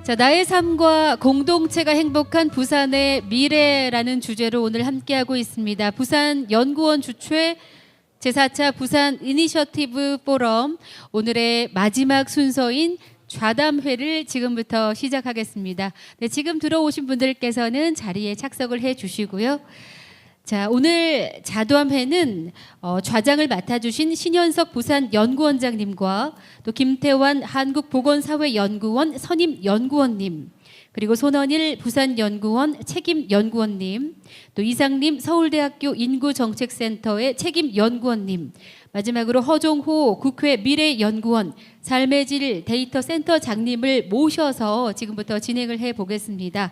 자, 나의 삶과 공동체가 행복한 부산의 미래라는 주제로 오늘 함께하고 있습니다. 부산 연구원 주최 제4차 부산 이니셔티브 포럼 오늘의 마지막 순서인 좌담회를 지금부터 시작하겠습니다. 네, 지금 들어오신 분들께서는 자리에 착석을 해 주시고요. 자, 오늘 자담회는 좌장을 맡아주신 신현석 부산 연구원장님과 또 김태환 한국보건사회연구원 선임연구원님, 그리고 손원일 부산연구원 책임연구원님, 또 이상림 서울대학교 인구정책센터의 책임연구원님, 마지막으로 허종호 국회 미래연구원 삶의 질 데이터 센터장님을 모셔서 지금부터 진행을 해보겠습니다.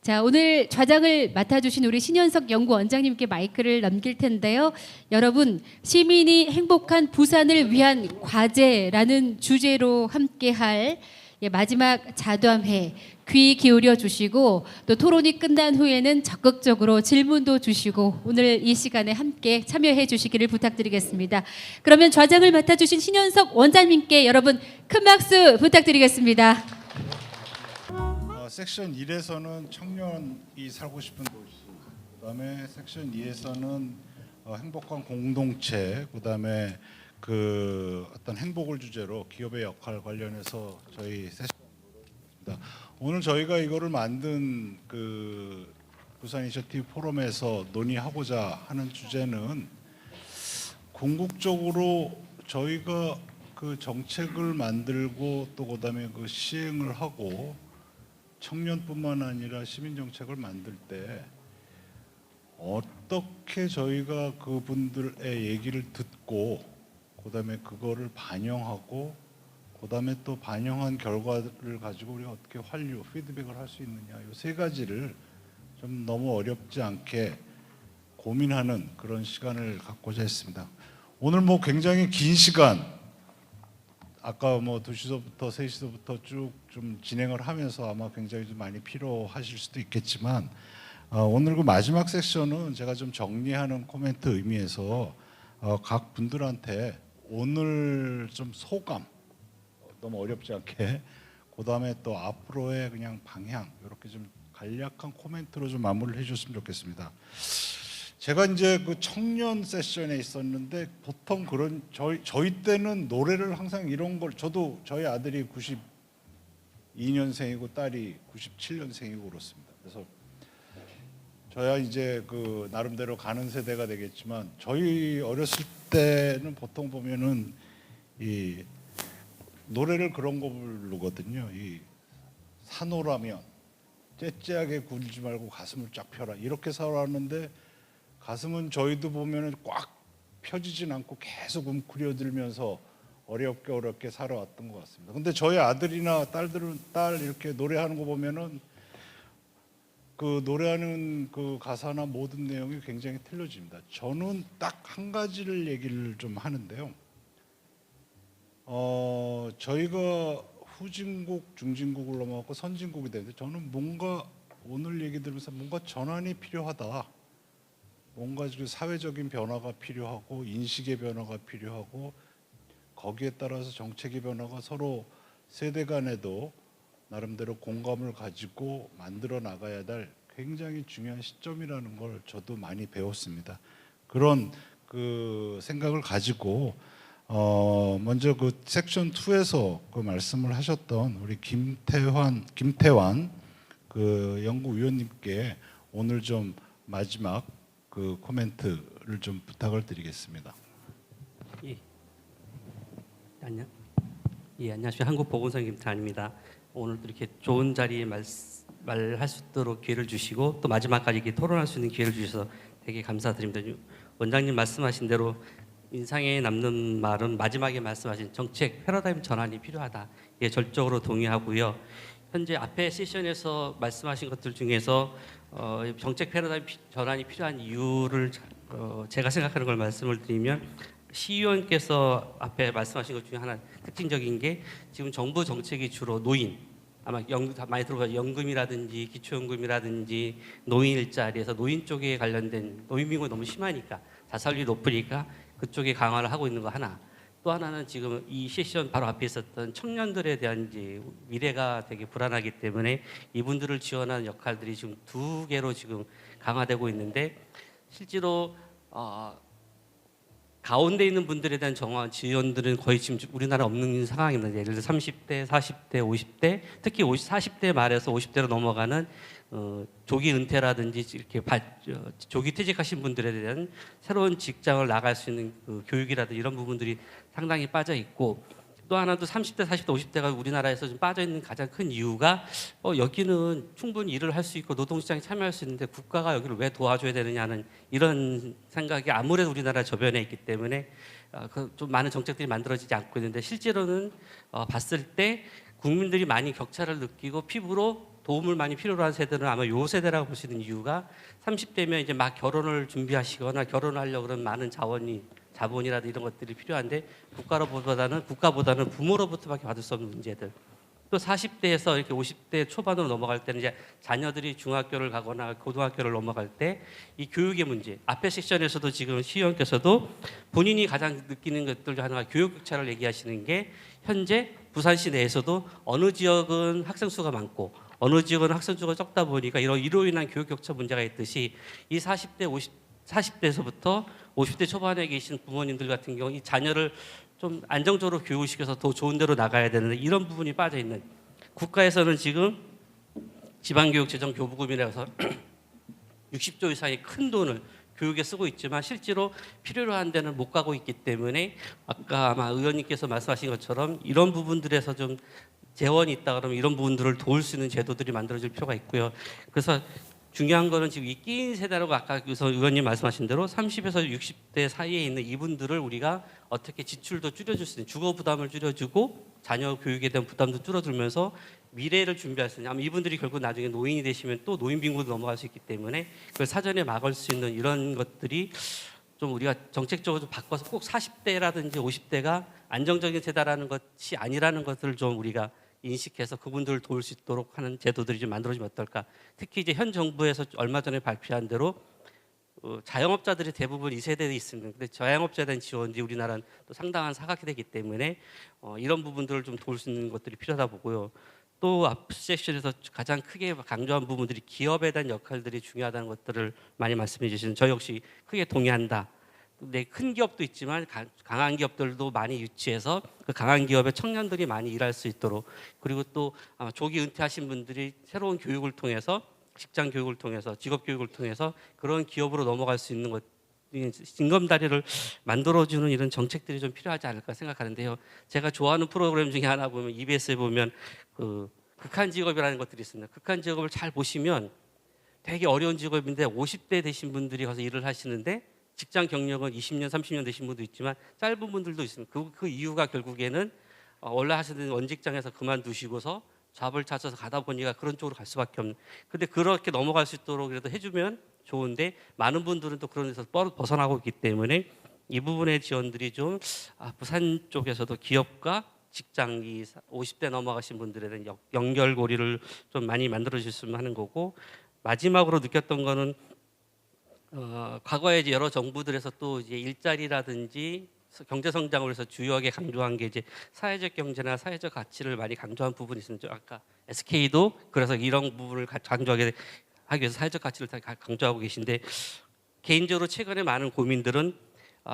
자, 오늘 좌장을 맡아주신 우리 신현석 연구원장님께 마이크를 넘길 텐데요. 여러분, 시민이 행복한 부산을 위한 과제라는 주제로 함께할 마지막 자담회 귀 기울여 주시고, 또 토론이 끝난 후에는 적극적으로 질문도 주시고 오늘 이 시간에 함께 참여해 주시기를 부탁드리겠습니다. 그러면 좌장을 맡아주신 신현석 원장님께 여러분 큰 박수 부탁드리겠습니다. 섹션 1에서는 청년이 살고 싶은 도시, 그다음에 섹션 2에서는 행복한 공동체, 그다음에 그 어떤 행복을 주제로 기업의 역할 관련해서 저희 세션입니다. 오늘 저희가 이거를 만든 그 부산 이니셔티브 포럼에서 논의하고자 하는 주제는 궁극적으로 저희가 그 정책을 만들고 또 그다음에 그 시행을 하고 청년뿐만 아니라 시민 정책을 만들 때 어떻게 저희가 그분들의 얘기를 듣고 그다음에 그거를 반영하고 그다음에 또 반영한 결과를 가지고 우리가 어떻게 환류, 피드백을 할 수 있느냐, 이 세 가지를 좀 너무 어렵지 않게 고민하는 그런 시간을 갖고자 했습니다. 오늘 뭐 굉장히 긴 시간, 아까 뭐 2시서부터 3시서부터 쭉 좀 진행을 하면서 아마 굉장히 좀 많이 필요하실 수도 있겠지만 오늘 그 마지막 섹션은 제가 좀 정리하는 코멘트 의미에서 각 분들한테 오늘 좀 소감, 너무 어렵지 않게, 그 다음에 또 앞으로의 그냥 방향, 이렇게 좀 간략한 코멘트로 좀 마무리를 해주셨으면 좋겠습니다. 제가 이제 그 청년 세션에 있었는데 보통 그런 저희 때는 노래를 항상 이런 걸, 저도 저희 아들이 92년생이고 딸이 97년생이고 그렇습니다. 그래서 저야 이제 그 나름대로 가는 세대가 되겠지만 저희 어렸을 때는 보통 보면은 이 노래를 그런 거 부르거든요. 이 산호라면 째째하게 굴지 말고 가슴을 쫙 펴라, 이렇게 살아왔는데 가슴은 저희도 보면은 꽉 펴지진 않고 계속 웅크려들면서 어렵게 살아왔던 것 같습니다. 근데 저희 아들이나 딸 이렇게 노래하는 거 보면은 그 노래하는 그 가사나 모든 내용이 굉장히 틀려집니다. 저는 딱 한 가지를 얘기를 좀 하는데요. 저희가 후진국, 중진국을 넘어가고 선진국이 되는데 저는 뭔가 오늘 얘기 들으면서 뭔가 전환이 필요하다. 뭔가 사회적인 변화가 필요하고 인식의 변화가 필요하고 거기에 따라서 정책의 변화가 서로 세대 간에도 나름대로 공감을 가지고 만들어 나가야 될 굉장히 중요한 시점이라는 걸 저도 많이 배웠습니다. 그런 그 생각을 가지고 먼저 그 섹션 2에서 그 말씀을 하셨던 우리 김태환 그 연구위원님께 오늘 좀 마지막 그 코멘트를 좀 부탁을 드리겠습니다. 안녕하세요. 한국보건사 김태환입니다. 오늘 이렇게 좋은 자리에 말할 수 있도록 기회를 주시고 또 마지막까지 이렇게 토론할 수 있는 기회를 주셔서 되게 감사드립니다. 원장님 말씀하신 대로 인상에 남는 말은 마지막에 말씀하신 정책 패러다임 전환이 필요하다. 예, 절적으로 동의하고요. 현재 앞에 세션에서 말씀하신 것들 중에서 정책 패러다임 전환이 필요한 이유를 제가 생각하는 걸 말씀을 드리면, 시의원께서 앞에 말씀하신 것 중에 하나 특징적인 게 지금 정부 정책이 주로 노인, 아마 많이 들어보셨죠. 연금이라든지 기초연금이라든지 노인 일자리에서 노인 쪽에 관련된 노인 빈곤이 너무 심하니까 자살률이 높으니까 그쪽에 강화를 하고 있는 거 하나. 또 하나는 지금 이 세션 바로 앞에 있었던 청년들에 대한 이제 미래가 되게 불안하기 때문에 이분들을 지원하는 역할들이 지금 두 개로 지금 강화되고 있는데 실제로 가운데 있는 분들에 대한 정화 지원들은 거의 지금 우리나라 없는 상황입니다. 예를 들어 30대, 40대, 50대, 특히 40대 말에서 50대로 넘어가는 조기 은퇴라든지 이렇게 조기 퇴직하신 분들에 대한 새로운 직장을 나갈 수 있는 그 교육이라든지 이런 부분들이 상당히 빠져 있고, 또 하나도 30대, 40대, 50대가 우리나라에서 좀 빠져 있는 가장 큰 이유가 여기는 충분히 일을 할 수 있고 노동시장에 참여할 수 있는데 국가가 여기를 왜 도와줘야 되느냐는 이런 생각이 아무래도 우리나라 저변에 있기 때문에 좀 많은 정책들이 만들어지지 않고 있는데, 실제로는 봤을 때 국민들이 많이 격차를 느끼고 피부로 도움을 많이 필요로 하는 세대는 아마 요 세대라고 볼 수 있는 이유가 30대면 이제 막 결혼을 준비하시거나 결혼하려고 그러면 많은 자본이라든지 이런 것들이 필요한데 국가보다는 부모로부터밖에 받을 수 없는 문제들. 또 40대에서 이렇게 50대 초반으로 넘어갈 때는 이제 자녀들이 중학교를 가거나 고등학교를 넘어갈 때 이 교육의 문제. 앞에 섹션에서도 지금 시의원께서도 본인이 가장 느끼는 것들 중 하나가 교육 격차를 얘기하시는 게, 현재 부산시 내에서도 어느 지역은 학생 수가 많고 어느 지역은 학생 수가 적다 보니까 이로 인한 교육 격차 문제가 있듯이 이 40대에서부터 50대 초반에 계신 부모님들 같은 경우 이 자녀를 좀 안정적으로 교육을 시켜서 더 좋은 데로 나가야 되는데 이런 부분이 빠져 있는, 국가에서는 지금 지방교육재정교부금이라고 해서 60조 이상의 큰 돈을 교육에 쓰고 있지만 실제로 필요로 한 데는 못 가고 있기 때문에 아까 아마 의원님께서 말씀하신 것처럼 이런 부분들에서 좀 재원이 있다 그러면 이런 부분들을 도울 수 있는 제도들이 만들어질 필요가 있고요. 그래서 중요한 거는 지금 이 끼인 세대라고 아까 의원님 말씀하신 대로 30에서 60대 사이에 있는 이분들을 우리가 어떻게 지출도 줄여줄 수 있는, 주거 부담을 줄여주고 자녀 교육에 대한 부담도 줄어들면서 미래를 준비할 수 있는, 아마 이분들이 결국 나중에 노인이 되시면 또 노인 빈곤으로 넘어갈 수 있기 때문에 그걸 사전에 막을 수 있는 이런 것들이 좀 우리가 정책적으로 좀 바꿔서 꼭 40대라든지 50대가 안정적인 세대라는 것이 아니라는 것을 좀 우리가 인식해서 그분들을 도울 수 있도록 하는 제도들이 좀 만들어지면 어떨까. 특히 이제 현 정부에서 얼마 전에 발표한 대로 자영업자들이 대부분 이 세대에 있습니다. 근데 자영업자에 대한 지원이 우리나라는 또 상당한 사각지대이기 때문에 이런 부분들을 좀 도울 수 있는 것들이 필요하다 보고요. 또 앞 섹션에서 가장 크게 강조한 부분들이 기업에 대한 역할들이 중요하다는 것들을 많이 말씀해 주시는, 저 역시 크게 동의한다. 근데 큰 기업도 있지만 강한 기업들도 많이 유치해서 그 강한 기업의 청년들이 많이 일할 수 있도록, 그리고 또 아마 조기 은퇴하신 분들이 새로운 교육을 통해서, 직장 교육을 통해서, 직업 교육을 통해서 그런 기업으로 넘어갈 수 있는 것, 징검다리를 만들어주는 이런 정책들이 좀 필요하지 않을까 생각하는데요. 제가 좋아하는 프로그램 중에 하나 보면 EBS에 보면 그 극한 직업이라는 것들이 있습니다. 극한 직업을 잘 보시면 되게 어려운 직업인데 50대 되신 분들이 가서 일을 하시는데 직장 경력은 20년, 30년 되신 분도 있지만 짧은 분들도 있습니다. 그 이유가 결국에는 원래 하시던 원직장에서 그만두시고서 잡을 찾아서 가다 보니까 그런 쪽으로 갈 수밖에 없는. 근데 그렇게 넘어갈 수 있도록 그래도 해주면 좋은데 많은 분들은 또 그런 데서 벗어나고 있기 때문에 이 부분의 지원들이 좀 부산 쪽에서도 기업과 직장이 50대 넘어가신 분들에 대한 연결고리를 좀 많이 만들어 주셨으면 하는 거고, 마지막으로 느꼈던 거는 과거에 이제 여러 정부들에서 또 이제 일자리라든지 경제 성장을 위해서 주요하게 강조한 게 이제 사회적 경제나 사회적 가치를 많이 강조한 부분이 있습니다. 아까 SK도 그래서 이런 부분을 강조하게 하기 위해서 사회적 가치를 다 강조하고 계신데, 개인적으로 최근에 많은 고민들은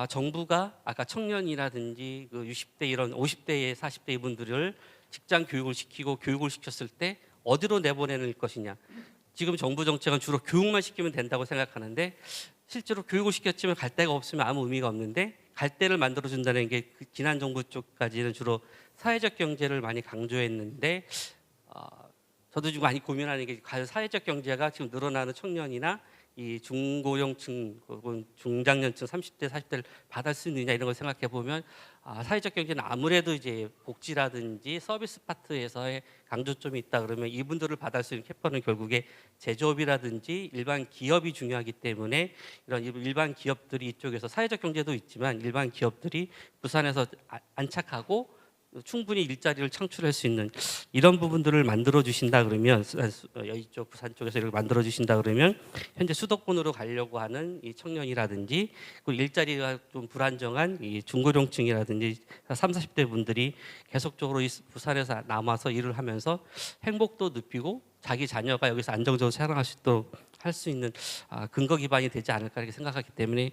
정부가 아까 청년이라든지 그 60대 이런 50대 40대 이분들을 직장 교육을 시키고 교육을 시켰을 때 어디로 내보내는 것이냐. 지금 정부 정책은 주로 교육만 시키면 된다고 생각하는데 실제로 교육을 시켰지만 갈 데가 없으면 아무 의미가 없는데, 갈 데를 만들어준다는 게 지난 정부 쪽까지는 주로 사회적 경제를 많이 강조했는데 저도 지금 많이 고민하는 게 과연 사회적 경제가 지금 늘어나는 청년이나 이 중고령층 혹은 중장년층 30대 40대를 받을 수 있느냐 이런 걸 생각해 보면 사회적 경제는 아무래도 이제 복지라든지 서비스 파트에서의 강조점이 있다 그러면 이분들을 받을 수 있는 캐퍼는 결국에 제조업이라든지 일반 기업이 중요하기 때문에 이런 일반 기업들이 이쪽에서 사회적 경제도 있지만 일반 기업들이 부산에서 안착하고 충분히 일자리를 창출할 수 있는 이런 부분들을 만들어 주신다 그러면 이쪽 부산 쪽에서 이렇게 만들어 주신다 그러면 현재 수도권으로 가려고 하는 이 청년이라든지 그리고 일자리가 좀 불안정한 이 중고령층이라든지 30, 40대 분들이 계속적으로 이 부산에서 남아서 일을 하면서 행복도 높이고 자기 자녀가 여기서 안정적으로 생활할 수 있도록 할 수 있는 근거 기반이 되지 않을까 이렇게 생각하기 때문에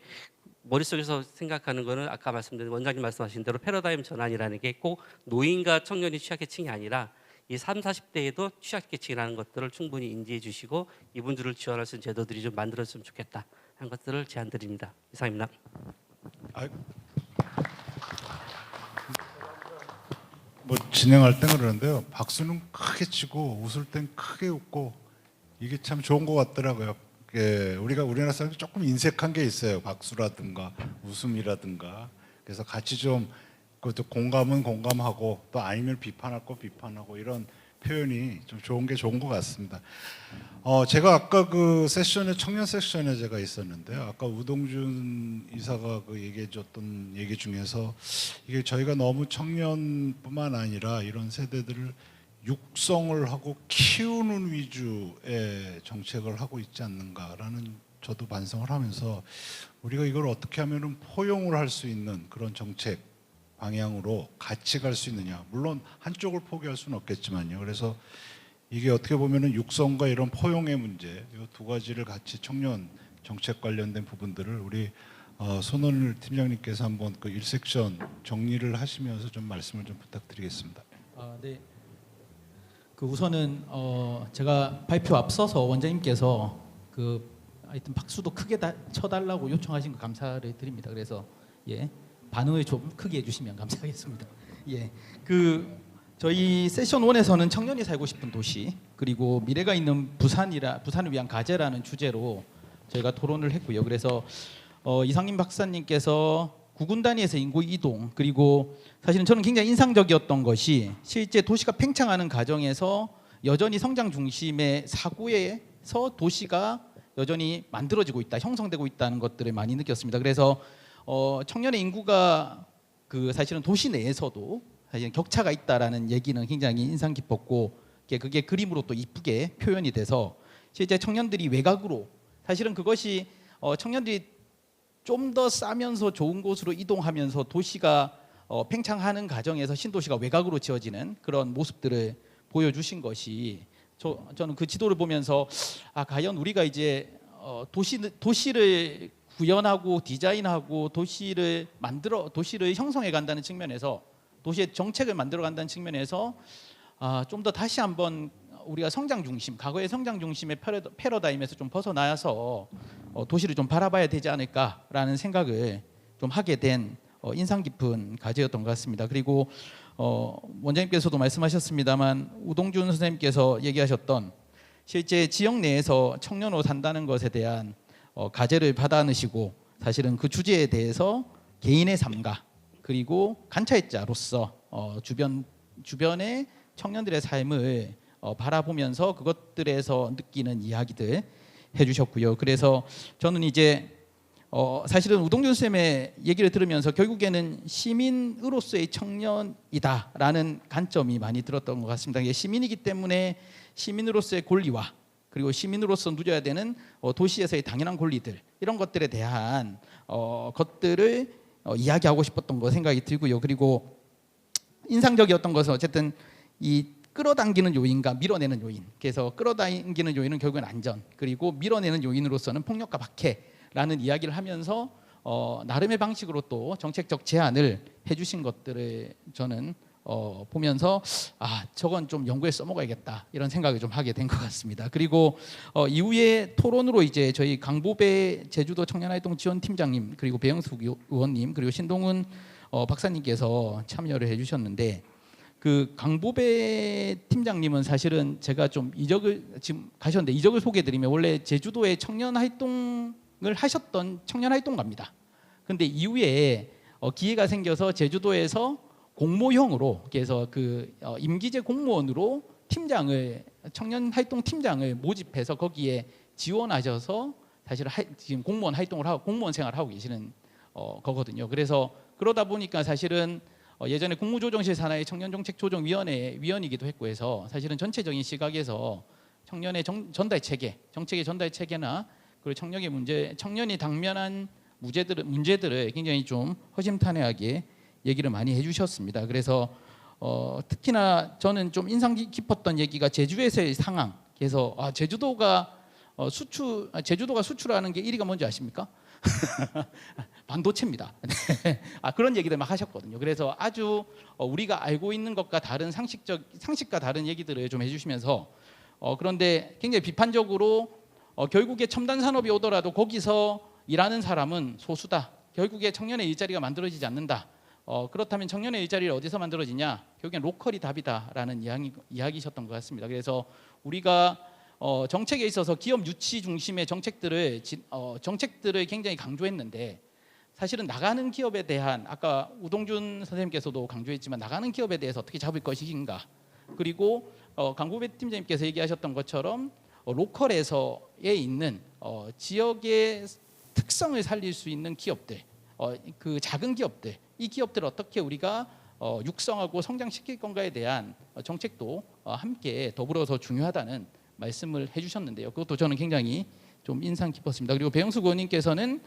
머릿속에서 생각하는 거는 아까 말씀드린 원장님 말씀하신 대로 패러다임 전환이라는 게 꼭 노인과 청년이 취약계층이 아니라 이 30, 40대에도 취약계층이라는 것들을 충분히 인지해 주시고 이분들을 지원할 수 있는 제도들이 좀 만들어졌으면 좋겠다 하는 것들을 제안드립니다. 이상입니다. 아이, 뭐 진행할 땐 그러는데요. 박수는 크게 치고 웃을 땐 크게 웃고 이게 참 좋은 것 같더라고요. 우리나라 사람이 조금 인색한 게 있어요. 박수라든가 웃음이라든가. 그래서 같이 좀 그것도 공감은 공감하고 또 아니면 비판할 거 비판하고 이런 표현이 좀 좋은 게 좋은 것 같습니다. 제가 아까 그 세션에 청년 세션에 제가 있었는데요. 아까 우동준 이사가 그 얘기해줬던 얘기 중에서 이게 저희가 너무 청년뿐만 아니라 이런 세대들을 육성을 하고 키우는 위주의 정책을 하고 있지 않는가라는 저도 반성을 하면서 우리가 이걸 어떻게 하면은 포용을 할 수 있는 그런 정책 방향으로 같이 갈 수 있느냐. 물론 한쪽을 포기할 수는 없겠지만요. 그래서 이게 어떻게 보면은 육성과 이런 포용의 문제, 이 두 가지를 같이 청년 정책 관련된 부분들을 우리 손원일 팀장님께서 한번 그 1섹션 정리를 하시면서 좀 말씀을 좀 부탁드리겠습니다. 네. 그 우선은 제가 발표 앞서서 원장님께서 그 하여튼 박수도 크게 쳐달라고 요청하신 거 감사를 드립니다. 그래서 예 반응을 좀 크게 해주시면 감사하겠습니다. 예, 그 저희 세션 1에서는 청년이 살고 싶은 도시 그리고 미래가 있는 부산을 위한 과제라는 주제로 저희가 토론을 했고요. 그래서 이상민 박사님께서 구군 단위에서 인구 이동 그리고 사실은 저는 굉장히 인상적이었던 것이 실제 도시가 팽창하는 과정에서 여전히 성장 중심의 사고에서 도시가 여전히 만들어지고 있다, 형성되고 있다는 것들을 많이 느꼈습니다. 그래서 청년의 인구가 그 사실은 도시 내에서도 사실 격차가 있다라는 얘기는 굉장히 인상 깊었고 그게 그림으로 또 이쁘게 표현이 돼서 실제 청년들이 외곽으로 사실은 그것이 청년들이 좀 더 싸면서 좋은 곳으로 이동하면서 도시가 팽창하는 과정에서 신도시가 외곽으로 지어지는 그런 모습들을 보여주신 것이 저는 그 지도를 보면서 과연 우리가 이제 도시를 구현하고 디자인하고 도시를 형성해 간다는 측면에서 도시의 정책을 만들어 간다는 측면에서 좀 더 다시 한번 우리가 성장 중심, 과거의 성장 중심의 패러다임에서 좀 벗어나서 도시를 좀 바라봐야 되지 않을까라는 생각을 좀 하게 된 인상 깊은 과제였던 것 같습니다. 그리고 원장님께서도 말씀하셨습니다만 우동준 선생님께서 얘기하셨던 실제 지역 내에서 청년으로 산다는 것에 대한 과제를 받아 안으시고 사실은 그 주제에 대해서 개인의 삶과 그리고 관찰자로서 주변의 청년들의 삶을 바라보면서 그것들에서 느끼는 이야기들 해주셨고요. 그래서 저는 이제 사실은 우동준 쌤의 얘기를 들으면서 결국에는 시민으로서의 청년이다라는 관점이 많이 들었던 것 같습니다. 이게 시민이기 때문에 시민으로서의 권리와 그리고 시민으로서 누려야 되는 도시에서의 당연한 권리들 이런 것들에 대한 것들을 이야기하고 싶었던 거 생각이 들고요. 그리고 인상적이었던 것은 어쨌든 이 끌어당기는 요인과 밀어내는 요인. 그래서 끌어당기는 요인은 결국은 안전, 그리고 밀어내는 요인으로서는 폭력과 박해라는 이야기를 하면서 나름의 방식으로 또 정책적 제안을 해주신 것들을 저는 보면서 저건 좀 연구에 써먹어야겠다 이런 생각을 좀 하게 된 것 같습니다. 그리고 이후에 토론으로 이제 저희 강보배 제주도 청년활동 지원팀장님 그리고 배영숙 의원님 그리고 신동훈 박사님께서 참여를 해주셨는데 그 강보배 팀장님은 사실은 제가 좀 지금 가셨는데 이적을 소개해드리면 원래 제주도에 청년 활동을 하셨던 청년 활동가입니다. 근데 이후에 기회가 생겨서 제주도에서 공모형으로 그래서 그 임기제 공무원으로 청년 활동 팀장을 모집해서 거기에 지원하셔서 사실 지금 공무원 활동을 하고 공무원 생활을 하고 계시는 거거든요. 그래서 그러다 보니까 사실은 예전에 국무조정실 산하의 청년정책조정위원회 위원이기도 했고 해서 사실은 전체적인 시각에서 청년의 전달 체계, 정책의 전달 체계나 그리고 청년의 문제, 청년이 당면한 문제들을 굉장히 좀 허심탄회하게 얘기를 많이 해주셨습니다. 그래서 특히나 저는 좀 인상 깊었던 얘기가 제주에서의 상황. 그래서 제주도가 수출하는 게 1위가 뭔지 아십니까? 반도체입니다. 그런 얘기들 막 하셨거든요. 그래서 아주 우리가 알고 있는 것과 다른 상식과 다른 얘기들을 좀 해주시면서 그런데 굉장히 비판적으로 결국에 첨단 산업이 오더라도 거기서 일하는 사람은 소수다. 결국에 청년의 일자리가 만들어지지 않는다. 그렇다면 청년의 일자리를 어디서 만들어지냐? 결국엔 로컬이 답이다라는 이야기셨던 것 같습니다. 그래서 우리가 정책에 있어서 기업 유치 중심의 정책들을 굉장히 강조했는데 사실은 나가는 기업에 대한 아까 우동준 선생님께서도 강조했지만 나가는 기업에 대해서 어떻게 잡을 것인가 그리고 강구배 팀장님께서 얘기하셨던 것처럼 로컬에서에 있는 지역의 특성을 살릴 수 있는 기업들 그 작은 기업들 이 기업들을 어떻게 우리가 육성하고 성장시킬 건가에 대한 정책도 함께 더불어서 중요하다는 말씀을 해주셨는데요. 그것도 저는 굉장히 좀 인상 깊었습니다. 그리고 배영수 의원님께서는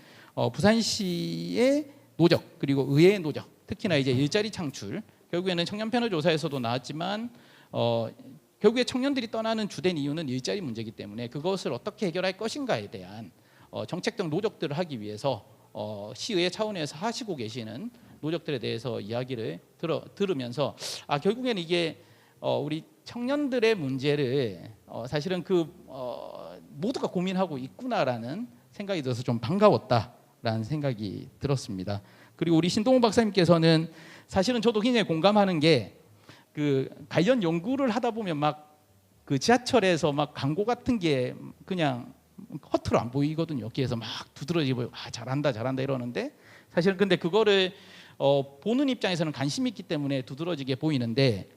부산시의 노적 그리고 의회의 노적 특히나 이제 일자리 창출 결국에는 청년 패널 조사에서도 나왔지만 결국에 청년들이 떠나는 주된 이유는 일자리 문제이기 때문에 그것을 어떻게 해결할 것인가에 대한 정책적 노력들을 하기 위해서 시의회 차원에서 하시고 계시는 노력들에 대해서 이야기를 들으면서 결국에는 이게 우리 청년들의 문제를 사실은 모두가 고민하고 있구나라는 생각이 들어서 좀 반가웠다라는 생각이 들었습니다. 그리고 우리 신동훈 박사님께서는 사실은 저도 굉장히 공감하는 게 관련 연구를 하다 보면 막 그 지하철에서 막 광고 같은 게 그냥 허투루 안 보이거든요. 그래서 막 두드러지고 잘한다 이러는데 사실은 근데 그거를 보는 입장에서는 관심 있기 때문에 두드러지게 보이는데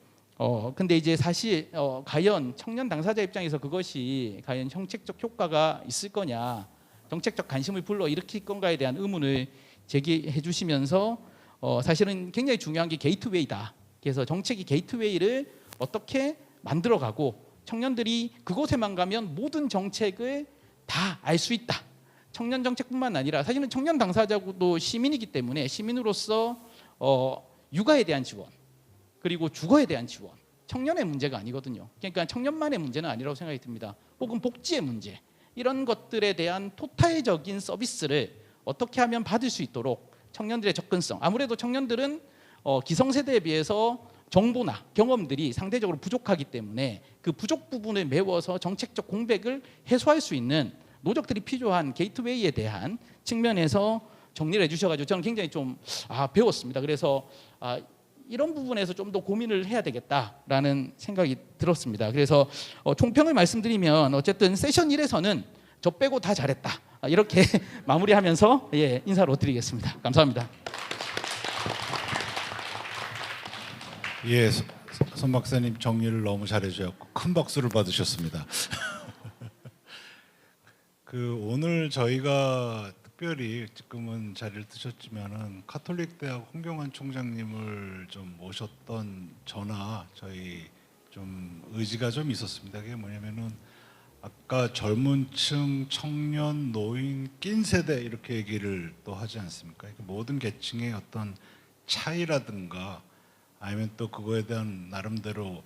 근데 이제 사실 과연 청년 당사자 입장에서 그것이 과연 정책적 효과가 있을 거냐 정책적 관심을 불러일으킬 건가에 대한 의문을 제기해 주시면서 사실은 굉장히 중요한 게 게이트웨이다. 그래서 정책이 게이트웨이를 어떻게 만들어가고 청년들이 그곳에만 가면 모든 정책을 다 알 수 있다. 청년 정책뿐만 아니라 사실은 청년 당사자도 시민이기 때문에 시민으로서 육아에 대한 지원 그리고 주거에 대한 지원 청년의 문제가 아니거든요. 그러니까 청년만의 문제는 아니라고 생각이 듭니다. 혹은 복지의 문제 이런 것들에 대한 토탈적인 서비스를 어떻게 하면 받을 수 있도록 청년들의 접근성 아무래도 청년들은 기성세대에 비해서 정보나 경험들이 상대적으로 부족하기 때문에 그 부족 부분을 메워서 정책적 공백을 해소할 수 있는 노력들이 필요한 게이트웨이에 대한 측면에서 정리를 해주셔가지고 저는 굉장히 좀 배웠습니다. 그래서 이런 부분에서 좀 더 고민을 해야 되겠다라는 생각이 들었습니다. 그래서 총평을 말씀드리면 어쨌든 세션 1에서는 저 빼고 다 잘했다 이렇게 마무리하면서 인사를 드리겠습니다. 감사합니다. 예, 손 박사님 정리를 너무 잘해주셨고 큰 박수를 받으셨습니다. 오늘 저희가 특별히 지금은 자리를 뜨셨지만은 카톨릭 대학 홍경환 총장님을 좀 모셨던 저나 저희 좀 의지가 좀 있었습니다. 그게 뭐냐면은 아까 젊은층, 청년, 노인, 낀 세대 이렇게 얘기를 또 하지 않습니까? 모든 계층의 어떤 차이라든가 아니면 또 그거에 대한 나름대로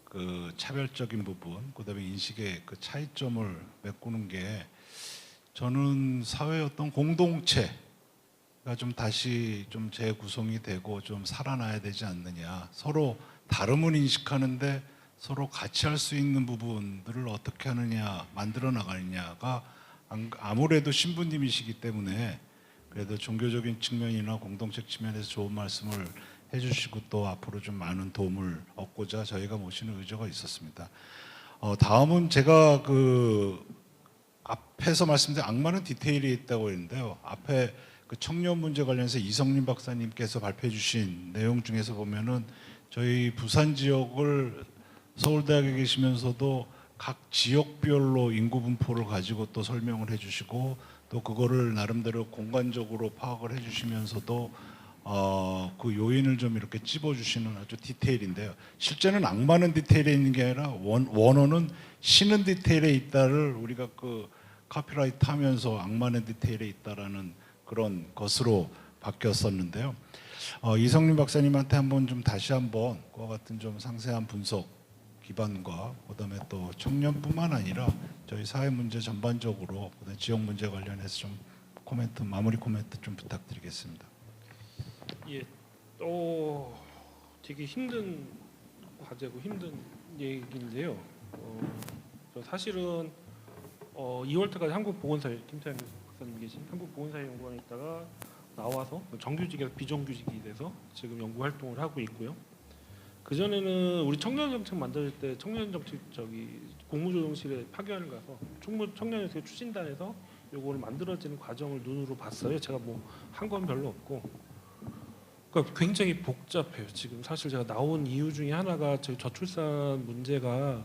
그 차별적인 부분, 그다음에 인식의 그 차이점을 메꾸는 게 저는 사회의 어떤 공동체가 좀 다시 좀 재구성이 되고 좀 살아나야 되지 않느냐. 서로 다름은 인식하는데 서로 같이 할 수 있는 부분들을 어떻게 하느냐, 만들어 나가느냐가 아무래도 신부님이시기 때문에 그래도 종교적인 측면이나 공동체 측면에서 좋은 말씀을 해주시고 또 앞으로 좀 많은 도움을 얻고자 저희가 모시는 의지가 있었습니다. 다음은 제가 앞에서 말씀드린 악마는 디테일이 있다고 했는데요. 앞에 그 청년 문제 관련해서 이성림 박사님께서 발표해 주신 내용 중에서 보면은 저희 부산 지역을 서울대학에 계시면서도 각 지역별로 인구 분포를 가지고 또 설명을 해 주시고 또 그거를 나름대로 공간적으로 파악을 해 주시면서도 그 요인을 좀 이렇게 찝어주시는 아주 디테일인데요. 실제는 악마는 디테일에 있는 게 아니라 원어는 신은 디테일에 있다를 우리가 그 카피라이트 하면서 악마는 디테일에 있다라는 그런 것으로 바뀌었었는데요. 이성윤 박사님한테 한번 좀 다시 한번 그와 같은 좀 상세한 분석 기반과 그다음에 또 청년뿐만 아니라 저희 사회 문제 전반적으로 그다음에 지역 문제 관련해서 좀 코멘트 마무리 코멘트 좀 부탁드리겠습니다. 예, 되게 힘든 과제고 힘든 얘기인데요. 저 사실은 2월 때까지 한국보건사회 김태현 박사님 계신 한국보건사회연구원에 있다가 나와서 정규직에서 비정규직이 돼서 지금 연구 활동을 하고 있고요. 그 전에는 우리 청년정책 만들 때 청년정책 공무조정실에 파견을 가서 청년정책 추진단에서 요거를 만들어지는 과정을 눈으로 봤어요. 제가 뭐 한 건 별로 없고. 그러니까 굉장히 복잡해요. 지금 사실 제가 나온 이유 중에 하나가 저희 저출산 문제가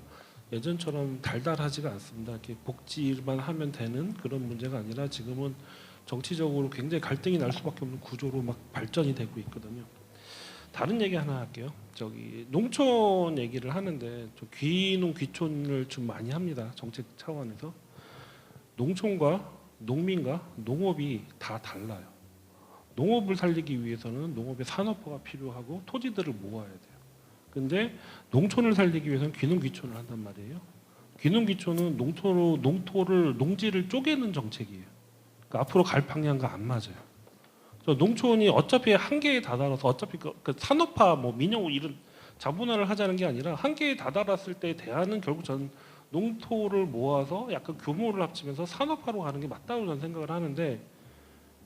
예전처럼 달달하지가 않습니다. 이렇게 복지만 하면 되는 그런 문제가 아니라 지금은 정치적으로 굉장히 갈등이 날 수밖에 없는 구조로 막 발전이 되고 있거든요. 다른 얘기 하나 할게요. 농촌 얘기를 하는데 저 귀농 귀촌을 좀 많이 합니다. 정책 차원에서. 농촌과 농민과 농업이 다 달라요. 농업을 살리기 위해서는 농업의 산업화가 필요하고 토지들을 모아야 돼요. 근데 농촌을 살리기 위해서는 귀농 귀촌을 한단 말이에요. 귀농 귀촌은 농지를 쪼개는 정책이에요. 그러니까 앞으로 갈 방향과 안 맞아요. 농촌이 어차피 한계에 다다라서 어차피 그 산업화 민영 이런 자본화를 하자는 게 아니라 한계에 다다랐을 때 대안은 결국 전 농토를 모아서 약간 규모를 합치면서 산업화로 가는 게 맞다고 저는 생각을 하는데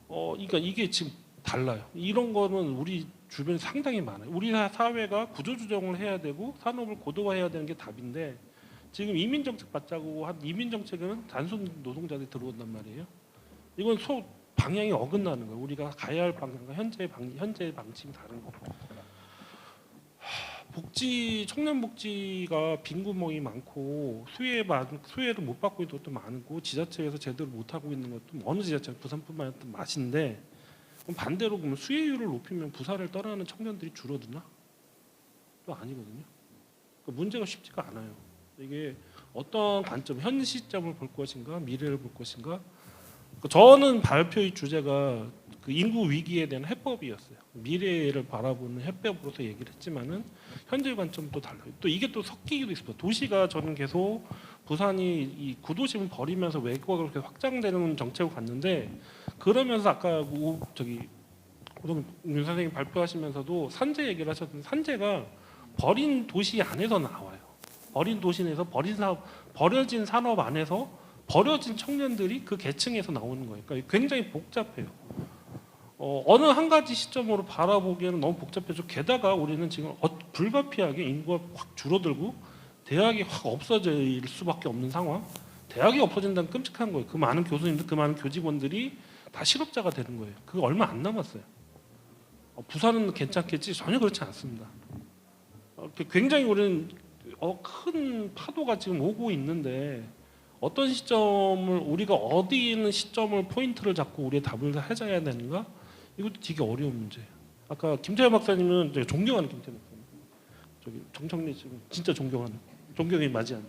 그러니까 이게 지금 달라요. 이런 거는 우리 주변에 상당히 많아요. 우리 사회가 구조조정을 해야 되고 산업을 고도화해야 되는 게 답인데 지금 이민정책 받자고 한 이민정책은 단순 노동자들이 들어온단 말이에요. 이건 방향이 어긋나는 거예요. 우리가 가야 할 방향과 현재 방침이 다른 거고. 청년 복지가 빈 구멍이 많고 수혜를 못 받고 있는 것도 많고 지자체에서 제대로 못 하고 있는 것도 어느 지자체 부산뿐만 아니라 많은데 그럼 반대로 보면 수혜율을 높이면 부산을 떠나는 청년들이 줄어드나? 또 아니거든요. 그러니까 문제가 쉽지가 않아요. 이게 어떤 관점, 현 시점을 볼 것인가, 미래를 볼 것인가. 저는 발표의 주제가 그 인구 위기에 대한 해법이었어요. 미래를 바라보는 해법으로서 얘기를 했지만은 현재 관점도 달라요. 또 이게 또 섞이기도 있어요. 도시가 저는 계속 부산이 이 구도심을 버리면서 외곽으로 계속 확장되는 정책을 갔는데 그러면서 아까 윤 선생님 발표하시면서도 산재 얘기를 하셨는데 산재가 버린 도시 안에서 나와요. 버린 도시에서 버려진 산업 안에서 버려진 청년들이 그 계층에서 나오는 거예요. 그러니까 굉장히 복잡해요. 어느 한 가지 시점으로 바라보기에는 너무 복잡해서 게다가 우리는 지금 불가피하게 인구가 확 줄어들고 대학이 확 없어질 수밖에 없는 상황. 대학이 없어진다는 끔찍한 거예요. 그 많은 교수님들, 그 많은 교직원들이 다 실업자가 되는 거예요. 그거 얼마 안 남았어요. 부산은 괜찮겠지? 전혀 그렇지 않습니다. 굉장히 우리는 큰 파도가 지금 오고 있는데 어떤 시점을 우리가 어디 있는 시점을 포인트를 잡고 우리의 답을 해줘야 되는가? 이것도 되게 어려운 문제예요. 아까 김태현 박사님은 제가 존경하는 김태현 박사님, 정청래 지금 진짜 존경이 맞지 않나?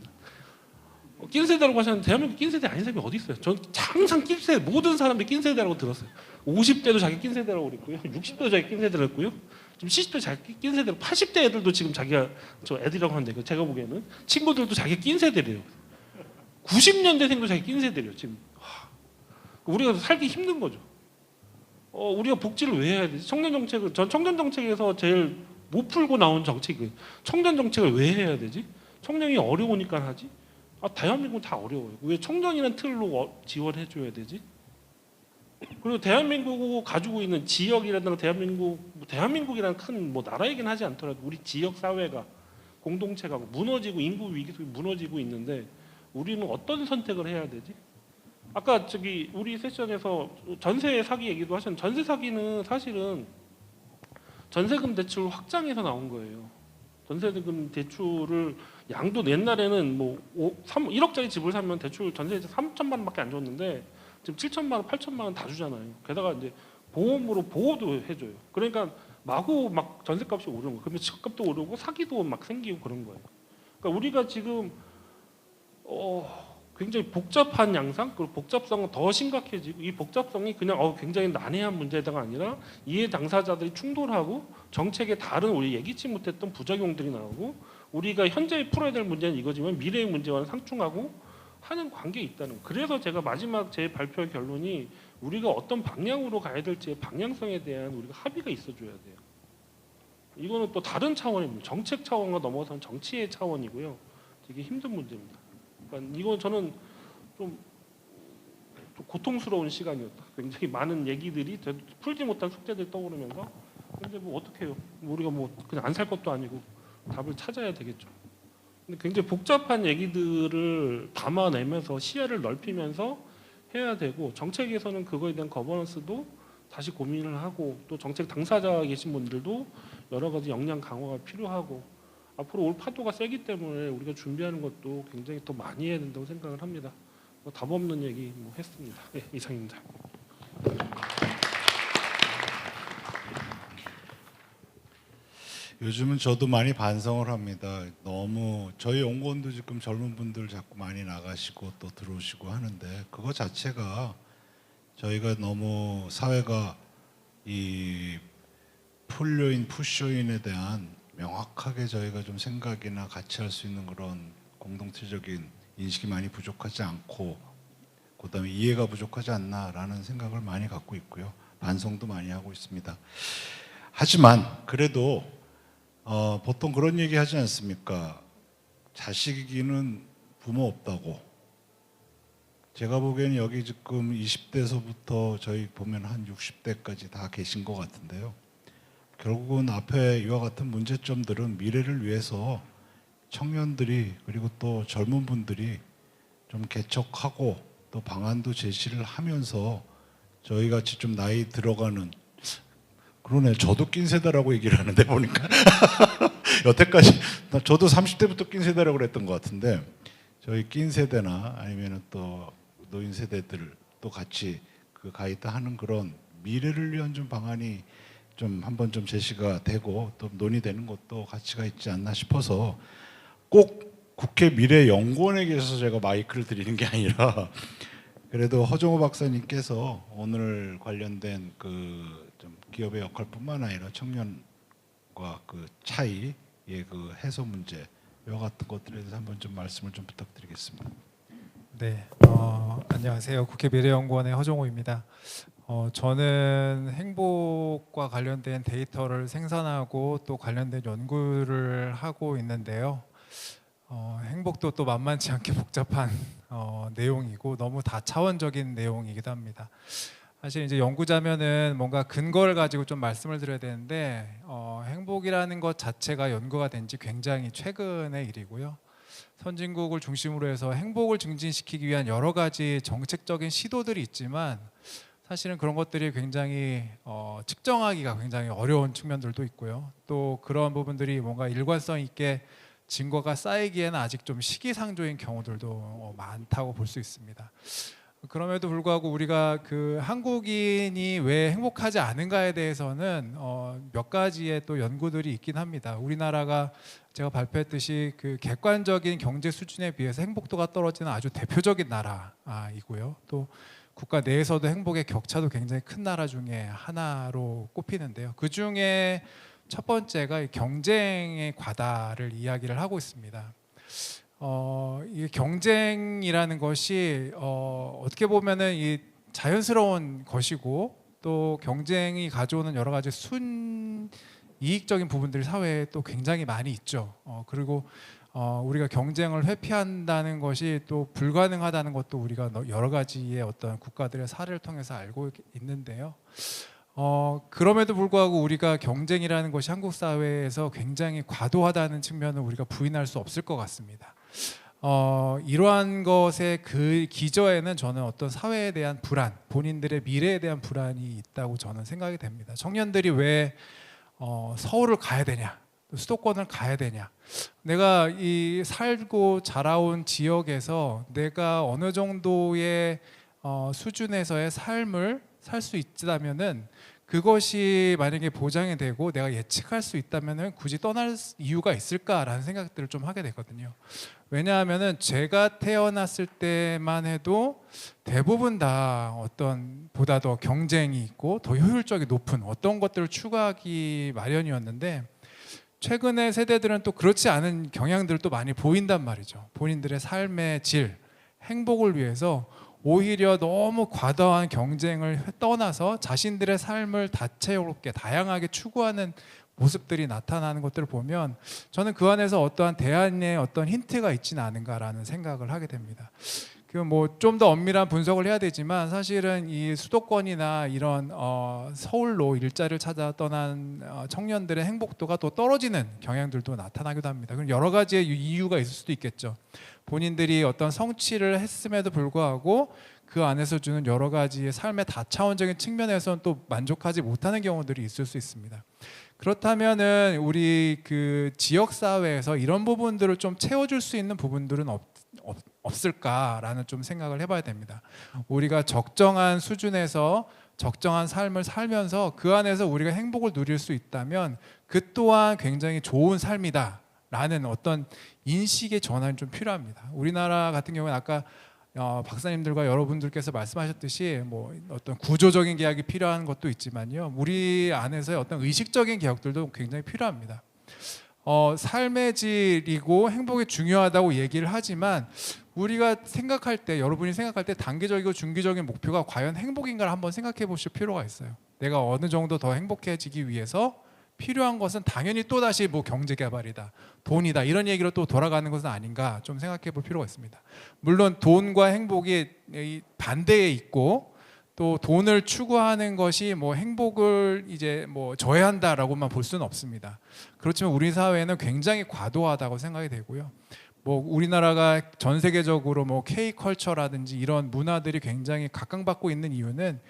낀 세대라고 하셨는데 대한민국 낀 세대 아닌 사람이 어디 있어요? 전 항상 낀 세대 모든 사람들이 낀 세대라고 들었어요. 50대도 자기 낀 세대라고 그랬고요, 60대도 자기 낀 세대라고 했고요, 지금 70대 자기 낀 세대로 80대 애들도 지금 자기가 저 애들이라고 하는데 제가 보기에는 친구들도 자기 낀 세대래요. 90년대생도 자기 낀 세대래요. 지금 우리가 살기 힘든 거죠. 우리가 복지를 왜 해야 되지? 전 청년 정책에서 제일 못 풀고 나온 정책이 청년 정책을 왜 해야 되지? 청년이 어려우니까 하지. 대한민국은 다 어려워요. 왜 청년이라는 틀로 지원해 줘야 되지? 그리고 대한민국이 가지고 있는 지역이라든가 대한민국이라는 큰 나라이긴 하지 않더라도 우리 지역 사회가 공동체가 무너지고 인구 위기 속에 무너지고 있는데 우리는 어떤 선택을 해야 되지? 아까 우리 세션에서 전세 사기 얘기도 하셨는데 전세 사기는 사실은 전세금 대출 확장해서 나온 거예요. 전세금 대출을 양도 옛날에는 1억짜리 집을 사면 대출 전세 3천만 원밖에 안 줬는데 지금 7천만 원, 8천만 원 다 주잖아요. 게다가 이제 보험으로 보호도 해줘요. 그러니까 마구 막 전세값이 오르는 거, 그러면 집값도 오르고 사기도 막 생기고 그런 거예요. 그러니까 우리가 지금 굉장히 복잡한 양상, 그리고 복잡성은 더 심각해지고 이 복잡성이 그냥 굉장히 난해한 문제가 아니라 이해 당사자들이 충돌하고 정책에 다른 우리 예기치 못했던 부작용들이 나오고 우리가 현재 풀어야 될 문제는 이거지만 미래의 문제와는 상충하고 하는 관계에 있다는 거. 그래서 제가 마지막 제 발표의 결론이 우리가 어떤 방향으로 가야 될지의 방향성에 대한 우리가 합의가 있어줘야 돼요. 이거는 또 다른 차원입니다. 정책 차원과 넘어선 정치의 차원이고요. 되게 힘든 문제입니다. 그러니까 이건 저는 좀 고통스러운 시간이었다. 굉장히 많은 얘기들이 풀지 못한 숙제들이 떠오르면서 근데 뭐 어떡해요. 우리가 뭐 그냥 안 살 것도 아니고 답을 찾아야 되겠죠. 근데 굉장히 복잡한 얘기들을 담아내면서 시야를 넓히면서 해야 되고 정책에서는 그거에 대한 거버넌스도 다시 고민을 하고 또 정책 당사자 계신 분들도 여러 가지 역량 강화가 필요하고 앞으로 올 파도가 세기 때문에 우리가 준비하는 것도 굉장히 더 많이 해야 된다고 생각을 합니다. 뭐 답 없는 얘기 뭐 했습니다. 네, 이상입니다. 요즘은 저도 많이 반성을 합니다. 너무 저희 연구원도 지금 젊은 분들 자꾸 많이 나가시고 또 들어오시고 하는데 그거 자체가 저희가 너무 사회가 이 풀요인, 푸쇼인에 대한 명확하게 저희가 좀 생각이나 같이 할 수 있는 그런 공동체적인 인식이 많이 부족하지 않고 그다음에 이해가 부족하지 않나라는 생각을 많이 갖고 있고요. 반성도 많이 하고 있습니다. 하지만 그래도 보통 그런 얘기 하지 않습니까? 자식이기는 부모 없다고. 제가 보기에는 여기 지금 20대에서부터 저희 보면 한 60대까지 다 계신 것 같은데요. 결국은 앞에 이와 같은 문제점들은 미래를 위해서 청년들이 그리고 또 젊은 분들이 좀 개척하고 또 방안도 제시를 하면서 저희 같이 좀 나이 들어가는 그러네. 저도 낀 세대라고 얘기를 하는데 보니까 여태까지 저도 30대부터 낀 세대라고 그랬던 것 같은데 저희 낀 세대나 아니면 또 노인 세대들 또 같이 그 가이드 하는 그런 미래를 위한 좀 방안이 좀 한번 좀 제시가 되고 또 논의되는 것도 가치가 있지 않나 싶어서 꼭 국회 미래연구원에 계셔서 제가 마이크를 드리는 게 아니라 그래도 허정호 박사님께서 오늘 관련된 그 좀 기업의 역할뿐만 아니라 청년과 그 차이의 그 해소 문제 이와 같은 것들에 대해서 한번 좀 말씀을 좀 부탁드리겠습니다. 네, 안녕하세요. 국회 미래연구원의 허종호입니다. 저는 행복과 관련된 데이터를 생산하고 또 관련된 연구를 하고 있는데요. 행복도 또 만만치 않게 복잡한 내용이고 너무 다차원적인 내용이기도 합니다. 사실 이제 연구자면은 뭔가 근거를 가지고 좀 말씀을 드려야 되는데 행복이라는 것 자체가 연구가 된 지 굉장히 최근의 일이고요. 선진국을 중심으로 해서 행복을 증진시키기 위한 여러 가지 정책적인 시도들이 있지만 사실은 그런 것들이 굉장히 측정하기가 굉장히 어려운 측면들도 있고요. 또 그런 부분들이 뭔가 일관성 있게 증거가 쌓이기에는 아직 좀 시기상조인 경우들도 많다고 볼 수 있습니다. 그럼에도 불구하고 우리가 그 한국인이 왜 행복하지 않은가에 대해서는 몇 가지의 또 연구들이 있긴 합니다. 우리나라가 제가 발표했듯이 그 객관적인 경제 수준에 비해서 행복도가 떨어지는 아주 대표적인 나라이고요. 또 국가 내에서도 행복의 격차도 굉장히 큰 나라 중에 하나로 꼽히는데요. 그 중에 첫 번째가 경쟁의 과다를 이야기를 하고 있습니다. 이 경쟁이라는 것이 어떻게 보면은 이 자연스러운 것이고 또 경쟁이 가져오는 여러 가지 순이익적인 부분들이 사회에 또 굉장히 많이 있죠. 그리고 우리가 경쟁을 회피한다는 것이 또 불가능하다는 것도 우리가 여러 가지의 어떤 국가들의 사례를 통해서 알고 있는데요. 그럼에도 불구하고 우리가 경쟁이라는 것이 한국 사회에서 굉장히 과도하다는 측면을 우리가 부인할 수 없을 것 같습니다. 이러한 것의 그 기저에는 저는 어떤 사회에 대한 불안, 본인들의 미래에 대한 불안이 있다고 저는 생각이 됩니다. 청년들이 왜 서울을 가야 되냐, 수도권을 가야 되냐, 내가 이 살고 자라온 지역에서 내가 어느 정도의 수준에서의 삶을 살 수 있다면은 그것이 만약에 보장이 되고 내가 예측할 수 있다면은 굳이 떠날 이유가 있을까라는 생각들을 좀 하게 되거든요. 왜냐하면은 제가 태어났을 때만 해도 대부분 다 어떤 보다 더 경쟁이 있고 더 효율적이 높은 어떤 것들을 추구하기 마련이었는데 최근의 세대들은 또 그렇지 않은 경향들도 많이 보인단 말이죠. 본인들의 삶의 질, 행복을 위해서 오히려 너무 과도한 경쟁을 떠나서 자신들의 삶을 다채롭게 다양하게 추구하는 모습들이 나타나는 것들을 보면 저는 그 안에서 어떠한 대안의 어떤 힌트가 있지는 않은가라는 생각을 하게 됩니다. 그 뭐 좀 더 엄밀한 분석을 해야 되지만 사실은 이 수도권이나 이런 서울로 일자리를 찾아 떠난 청년들의 행복도가 또 떨어지는 경향들도 나타나기도 합니다. 그럼 여러 가지의 이유가 있을 수도 있겠죠. 본인들이 어떤 성취를 했음에도 불구하고 그 안에서 주는 여러 가지의 삶의 다차원적인 측면에서는 또 만족하지 못하는 경우들이 있을 수 있습니다. 그렇다면은 우리 그 지역 사회에서 이런 부분들을 좀 채워줄 수 있는 부분들은 없을까라는 좀 생각을 해봐야 됩니다. 우리가 적정한 수준에서 적정한 삶을 살면서 그 안에서 우리가 행복을 누릴 수 있다면 그 또한 굉장히 좋은 삶이다라는 어떤 인식의 전환이 좀 필요합니다. 우리나라 같은 경우는 아까 박사님들과 여러분들께서 말씀하셨듯이 뭐 어떤 구조적인 개혁이 필요한 것도 있지만요, 우리 안에서의 어떤 의식적인 개혁들도 굉장히 필요합니다. 삶의 질이고 행복이 중요하다고 얘기를 하지만 우리가 생각할 때, 여러분이 생각할 때 단기적이고 중기적인 목표가 과연 행복인가를 한번 생각해 보실 필요가 있어요. 내가 어느 정도 더 행복해지기 위해서 필요한 것은 당연히 또다시 뭐 경제 개발이다, 돈이다, 이런 얘기로 또 돌아가는 것은 아닌가 좀 생각해 볼 필요가 있습니다. 물론 돈과 행복이 반대에 있고 또 돈을 추구하는 것이 뭐 행복을 이제 뭐 저해한다라고만 볼 수는 없습니다. 그렇지만 우리 사회는 굉장히 과도하다고 생각이 되고요. 뭐 우리나라가 전 세계적으로 뭐 K컬처라든지 이런 문화들이 굉장히 각광받고 있는 이유는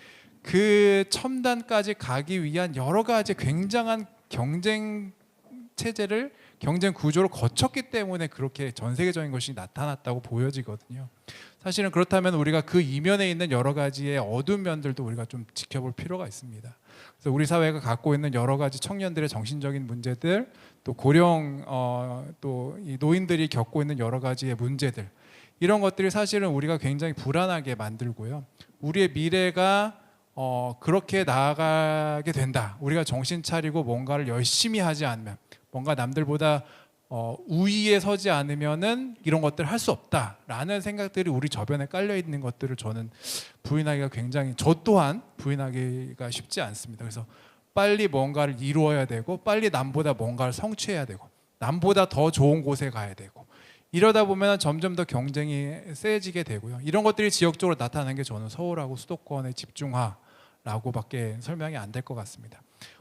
그 첨단까지 가기 위한 여러 가지 굉장한 경쟁 체제를, 경쟁 구조를 거쳤기 때문에 그렇게 전 세계적인 것이 나타났다고 보여지거든요. 사실은 그렇다면 우리가 그 이면에 있는 여러 가지의 어두운 면들도 우리가 좀 지켜볼 필요가 있습니다. 그래서 우리 사회가 갖고 있는 여러 가지 청년들의 정신적인 문제들, 또 고령 또 이 노인들이 겪고 있는 여러 가지의 문제들, 이런 것들이 사실은 우리가 굉장히 불안하게 만들고요. 우리의 미래가 그렇게 나아가게 된다, 우리가 정신 차리고 뭔가를 열심히 하지 않으면, 뭔가 남들보다 우위에 서지 않으면은 이런 것들을 할 수 없다라는 생각들이 우리 저변에 깔려 있는 것들을 저는 부인하기가 굉장히, 저 또한 부인하기가 쉽지 않습니다. 그래서 빨리 뭔가를 이루어야 되고, 빨리 남보다 뭔가를 성취해야 되고, 남보다 더 좋은 곳에 가야 되고, 이러다 보면 점점 더 경쟁이 세지게 되고요. 이런 것들이 지역적으로 나타나는 게 저는 서울하고 수도권의 집중화라고밖에 설명이 안 될 것 같습니다.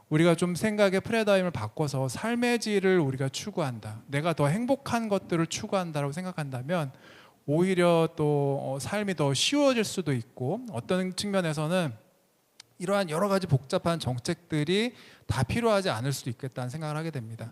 우리가 좀 생각의 패러다임을 바꿔서 삶의 질을 우리가 추구한다, 내가 더 행복한 것들을 추구한다고 생각한다면 오히려 또 삶이 더 쉬워질 수도 있고, 어떤 측면에서는 이러한 여러 가지 복잡한 정책들이 다 필요하지 않을 수도 있겠다는 생각을 하게 됩니다.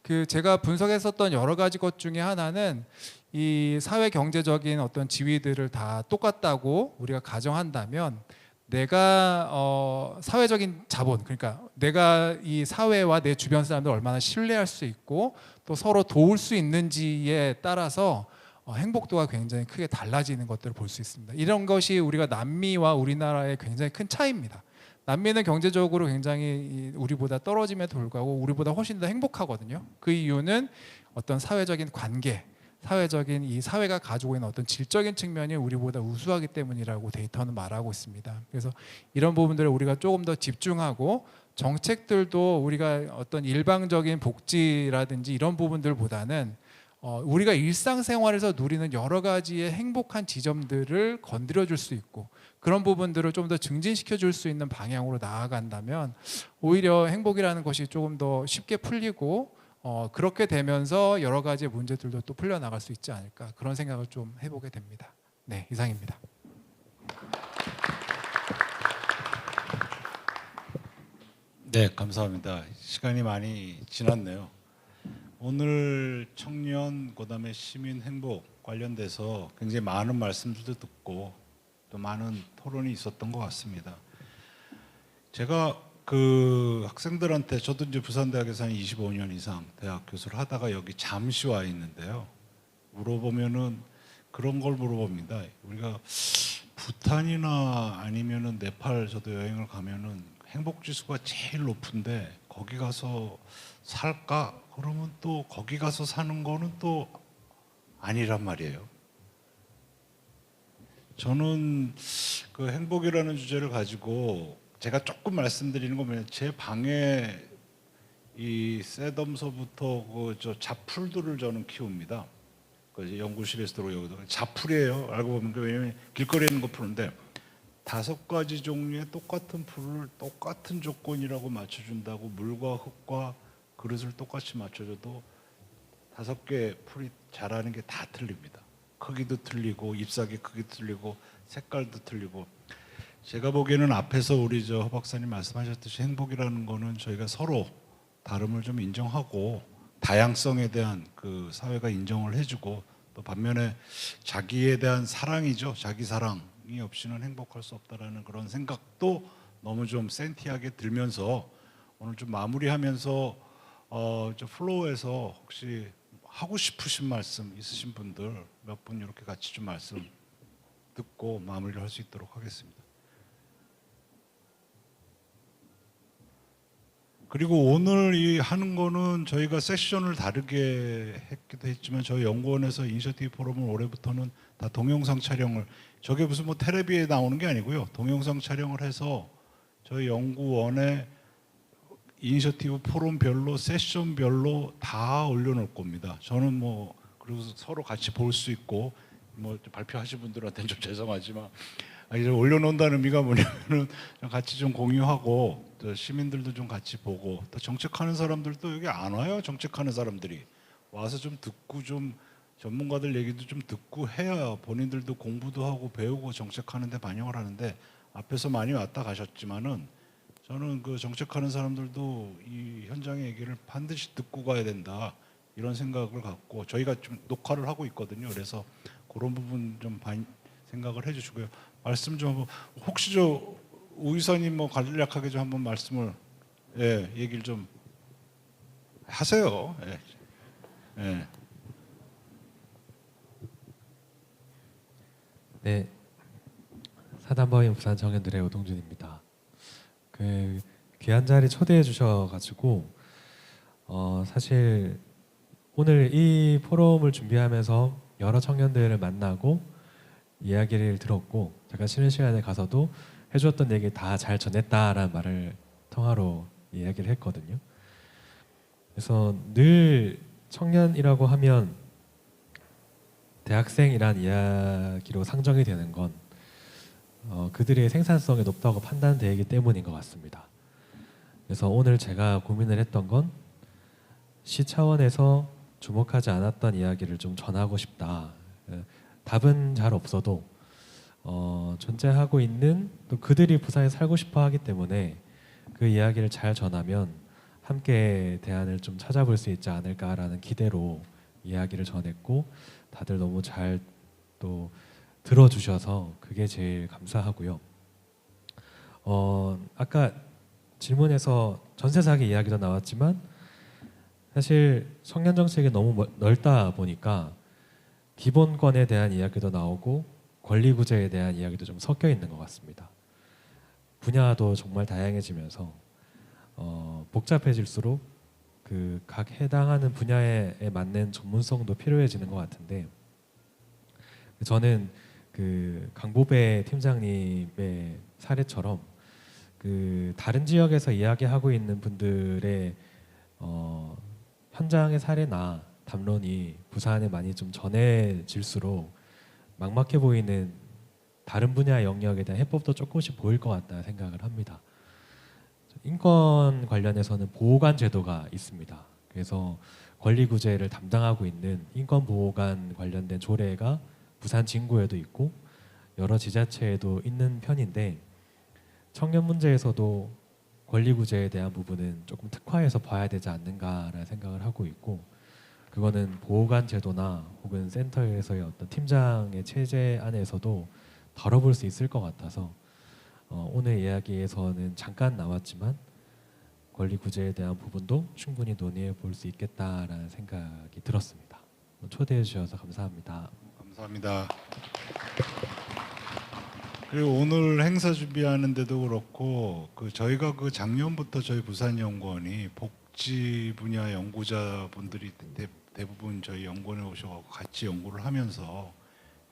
그 제가 분석했었던 여러 가지 것 중에 하나는 이 사회 경제적인 어떤 지위들을 다 똑같다고 우리가 가정한다면 내가 사회적인 자본, 그러니까 내가 이 사회와 내 주변 사람들 얼마나 신뢰할 수 있고 또 서로 도울 수 있는지에 따라서 행복도가 굉장히 크게 달라지는 것들을 볼 수 있습니다. 이런 것이 우리가 남미와 우리나라의 굉장히 큰 차이입니다. 남미는 경제적으로 굉장히 우리보다 떨어짐에도 불구하고 우리보다 훨씬 더 행복하거든요. 그 이유는 어떤 사회적인 관계, 사회적인 이 사회가 가지고 있는 어떤 질적인 측면이 우리보다 우수하기 때문이라고 데이터는 말하고 있습니다. 그래서 이런 부분들을 우리가 조금 더 집중하고, 정책들도 우리가 어떤 일방적인 복지라든지 이런 부분들보다는 우리가 일상생활에서 누리는 여러 가지의 행복한 지점들을 건드려 줄 수 있고, 그런 부분들을 좀 더 증진시켜 줄 수 있는 방향으로 나아간다면 오히려 행복이라는 것이 조금 더 쉽게 풀리고 그렇게 되면서 여러 가지 문제들도 또 풀려나갈 수 있지 않을까, 그런 생각을 좀 해보게 됩니다. 네, 이상입니다. 네, 감사합니다. 시간이 많이 지났네요. 오늘 청년 그다음에 시민 행복 관련돼서 굉장히 많은 말씀들도 듣고 또 많은 토론이 있었던 것 같습니다. 제가 그 학생들한테 저도 이제 부산대학에서 한 25년 이상 대학 교수를 하다가 여기 잠시 와 있는데요. 물어보면은 그런 걸 물어봅니다. 우리가 부탄이나 아니면은 네팔 저도 여행을 가면은 행복 지수가 제일 높은데 거기 가서 살까? 그러면 또 거기 가서 사는 거는 또 아니란 말이에요. 저는 그 행복이라는 주제를 가지고 제가 조금 말씀드리는 건 뭐냐면 제 방에 이 셋엄서부터 그 저 잡풀들을 저는 키웁니다. 그 이제 연구실에서 들어오거든요. 잡풀이에요. 알고 보면 왜냐면 길거리에 있는 거 푸는데 5가지 종류의 똑같은 풀을 똑같은 조건이라고 맞춰준다고 물과 흙과 그릇을 똑같이 맞춰줘도 5개 풀이 자라는 게 다 틀립니다. 크기도 틀리고 잎사귀 크기도 틀리고 색깔도 틀리고 제가 보기에는 앞에서 우리 저 허 박사님 말씀하셨듯이 행복이라는 거는 저희가 서로 다름을 좀 인정하고 다양성에 대한 그 사회가 인정을 해주고 또 반면에 자기에 대한 사랑이죠. 자기 사랑이 없이는 행복할 수 없다라는 그런 생각도 너무 좀 센티하게 들면서 오늘 좀 마무리하면서 저 플로어에서 혹시 하고 싶으신 말씀 있으신 분들 몇 분 이렇게 같이 좀 말씀 듣고 마무리를 할 수 있도록 하겠습니다. 그리고 오늘 이 하는 거는 저희가 세션을 다르게 했기도 했지만 저희 연구원에서 이니셔티브 포럼은 올해부터는 다 동영상 촬영을 저게 무슨 뭐 텔레비에 나오는 게 아니고요. 동영상 촬영을 해서 저희 연구원에 이니셔티브 포럼별로 세션별로 다 올려놓을 겁니다. 저는 뭐 그리고 서로 같이 볼 수 있고 뭐 발표하신 분들한테는 좀 죄송하지만 이제 올려놓는다는 의미가 뭐냐면은 같이 좀 공유하고 또 시민들도 좀 같이 보고 또 정책하는 사람들도 여기 안 와요. 정책하는 사람들이 와서 좀 듣고 좀 전문가들 얘기도 좀 듣고 해야 본인들도 공부도 하고 배우고 정책하는데 반영을 하는데 앞에서 많이 왔다 가셨지만은 저는 그 정책하는 사람들도 이 현장의 얘기를 반드시 듣고 가야 된다 이런 생각을 갖고 저희가 좀 녹화를 하고 있거든요. 그래서 그런 부분 좀 생각을 해주시고요. 말씀 좀 한번 혹시 저 우 이사님 뭐 간략하게 좀 한번 말씀을 얘기를 좀 하세요. 네, 사단법인 부산 청년들의 오동준입니다. 그 귀한 자리 초대해 주셔가지고 사실 오늘 이 포럼을 준비하면서 여러 청년들을 만나고 이야기를 들었고 제가 쉬는 시간에 가서도 해주었던 얘기 다 잘 전했다라는 말을 통화로 이야기를 했거든요. 그래서 늘 청년이라고 하면 대학생이란 이야기로 상정이 되는 건 그들의 생산성이 높다고 판단되기 때문인 것 같습니다. 그래서 오늘 제가 고민을 했던 건 시 차원에서 주목하지 않았던 이야기를 좀 전하고 싶다. 답은 잘 없어도 존재하고 있는 또 그들이 부산에 살고 싶어 하기 때문에 그 이야기를 잘 전하면 함께 대안을 좀 찾아볼 수 있지 않을까라는 기대로 이야기를 전했고 다들 너무 잘 또 들어주셔서 그게 제일 감사하고요. 아까 질문에서 전세 사기 이야기도 나왔지만 사실 청년 정책이 너무 넓다 보니까 기본권에 대한 이야기도 나오고 권리 구제에 대한 이야기도 좀 섞여 있는 것 같습니다. 분야도 정말 다양해지면서 복잡해질수록 그 각 해당하는 분야에 맞는 전문성도 필요해지는 것 같은데 저는 그 강보배 팀장님의 사례처럼 그 다른 지역에서 이야기하고 있는 분들의 현장의 사례나 담론이 부산에 많이 좀 전해질수록 막막해 보이는 다른 분야 영역에 대한 해법도 조금씩 보일 것 같다 생각을 합니다. 인권 관련해서는 보호관 제도가 있습니다. 그래서 권리 구제를 담당하고 있는 인권보호관 관련된 조례가 부산 진구에도 있고 여러 지자체에도 있는 편인데 청년 문제에서도 권리 구제에 대한 부분은 조금 특화해서 봐야 되지 않는가라는 생각을 하고 있고 그거는 보호관 제도나 혹은 센터에서의 어떤 팀장의 체제 안에서도 다뤄볼 수 있을 것 같아서 오늘 이야기에서는 잠깐 나왔지만 권리 구제에 대한 부분도 충분히 논의해 볼 수 있겠다라는 생각이 들었습니다. 초대해 주셔서 감사합니다. 감사합니다. 그리고 오늘 행사 준비하는데도 그렇고 저희가 작년부터 저희 부산연구원이 복지 분야 연구자분들이 대부분 저희 연구원에 오셔서 같이 연구를 하면서